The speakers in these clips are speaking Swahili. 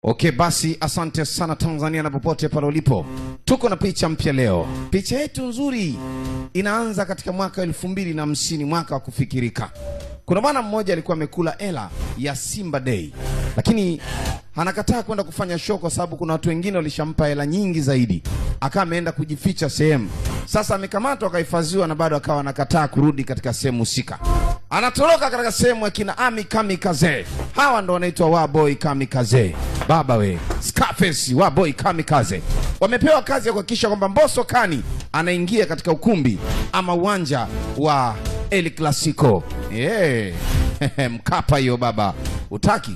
Okay, basi asante sana Tanzania na popote pale ulipo. Tuko na picha mpya leo. Picha yetu nzuri inaanza katika mwaka 2050, mwaka wa kufikirika. Kuna bwana mmoja alikuwa amekula hela ya Simba Day, lakini anakataa kwenda kufanya show kwa sababu kuna watu wengine walishampa hela nyingi zaidi. Akawa ameenda kujificha sehemu. Sasa amekamatwa akahifadhiwa na bado akawa anakataa kurudi katika sehemu husika. Anatoroka katika sehemu ya kina Ami Kamikaze. Hawa ndo wanaitwa Waboy Kamikaze. Baba we, Scarface Waboy Kamikaze. Wamepewa kazi ya kuhakikisha kwamba Mbosso Kani anaingia katika ukumbi ama uwanja wa El Clasico. Mkapa hiyo baba. Utaki?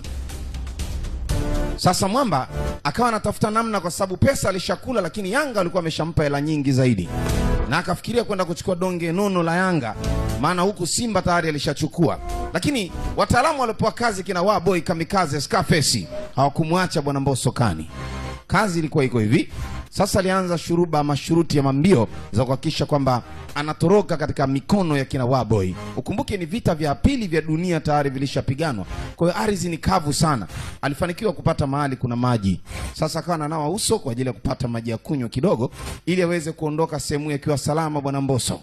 Sasa Mwamba akawa anatafuta namna kwa sababu pesa alishakula, lakini Yanga alikuwa ameshampa hela nyingi zaidi. Na akafikiria kwenda kuchukua donge nono la Yanga, maana huku Simba tayari alishachukua. Lakini wataalamu walipoa kazi kina Waboy Kamikaze Scarface hawakumwacha bwana Mbosso Kani. Kazi ilikuwa iko hivi. Sasa alianza shuruba mashuruti ya mambio za kuhakikisha kwamba anatoroka katika mikono ya kina Waboy. Ukumbuke ni vita vya pili vya dunia tayari vilishapiganwa. Kwa hiyo ardhi ni kavu sana. Alifanikiwa kupata mahali kuna maji. Sasa akawa ananawa uso kwa ajili ya kupata maji ya kunywa kidogo ili aweze kuondoka sehemu akiwa salama bwana Mbosso.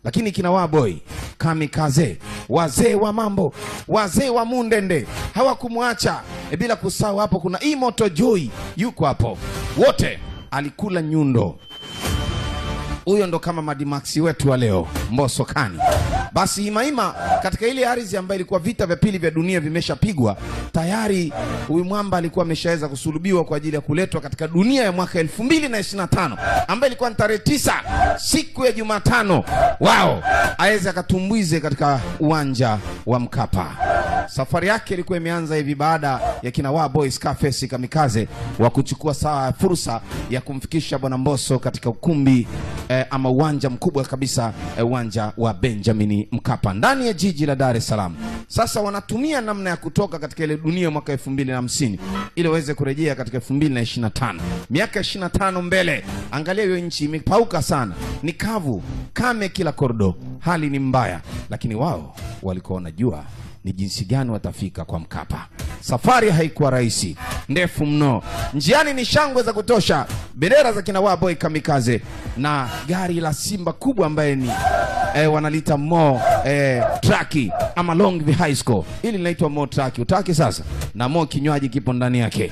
Lakini kina Waboy Kamikaze, wazee wa mambo, wazee wa Mundende, hawakumwacha. Bila kusahau hapo kuna Imoto Joy yuko hapo. Wote alikula nyundo. Huyo ndo kama Madimax wetu wa leo, Mbosso Kani. Basi imaima katika ile ardhi ambayo ilikuwa vita vya pili vya dunia vimeshapigwa, tayari huyu mwamba alikuwa ameshaweza kusulubiwa kwa ajili ya kuletwa katika dunia ya mwaka 2025 ambayo ilikuwa tarehe 9 siku ya Jumatano. Aweze akatumbuize katika uwanja wa Mkapa. Safari yake ilikuwa imeanza hivi baada ya kina Waboy Scarface Kamikaze wa kuchukua fursa ya kumfikisha bwana Mbosso katika ukumbi ama uwanja mkubwa kabisa, uwanja wa Benjamin Mkapa ndani ya jiji la Dar es Salaam. Sasa wanatumia namna ya kutoka katika ile dunia mwaka 2050 ili waweze kurejea katika 2025. Miaka 25 mbele. Angalia hiyo nchi imepauka sana. Ni kavu, kame kila kordo. Hali ni mbaya, lakini wao walikuwa wanajua ni jinsi gani watafika kwa Mkapa. Safari haikuwa rahisi, ndefu mno. Njiani ni shangwe za kutosha, bendera za kina Waboy Kamikaze na gari la Simba kubwa ambaye ni wanalita Mo Traki ama Long High School. Hili linaitwa Mo Traki. Utaki sasa? Na Mo kinywaji kipo ndani yake.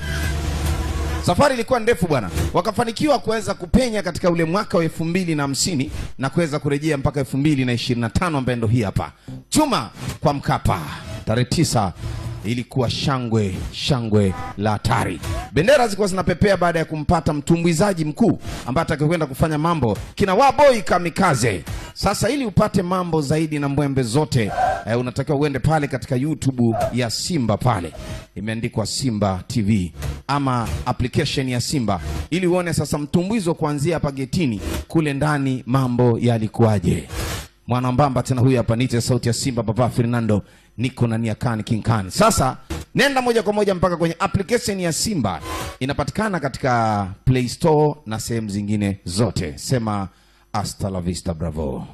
Safari ilikuwa ndefu bwana. Wakafanikiwa kuweza kupenya katika ule mwaka wa 2050 na kuweza kurejea mpaka 2025 ambaye ndo hii hapa. Chuma kwa Mkapa. Tarehe 9 ilikuwa shangwe la hatari. Bendera zilikuwa zinapepea baada ya kumpata mtumbuizaji mkuu ambaye atakwenda kufanya mambo kina Waboy Kamikaze. Sasa ili upate mambo zaidi na mbwembe zote, unatakiwa uende pale katika YouTube ya Simba pale. Imeandikwa Simba TV ama application ya Simba ili uone sasa mtumbuizo kuanzia hapa getini kule ndani mambo yalikuwaje. Mwana mbamba tena huyu hapa nite sauti ya Simba Baba Fernando, niko na Niakani King Khan. Sasa nenda moja kwa moja mpaka kwenye application ya Simba. Inapatikana katika Play Store na sehemu zingine zote. Sema hasta la vista bravo.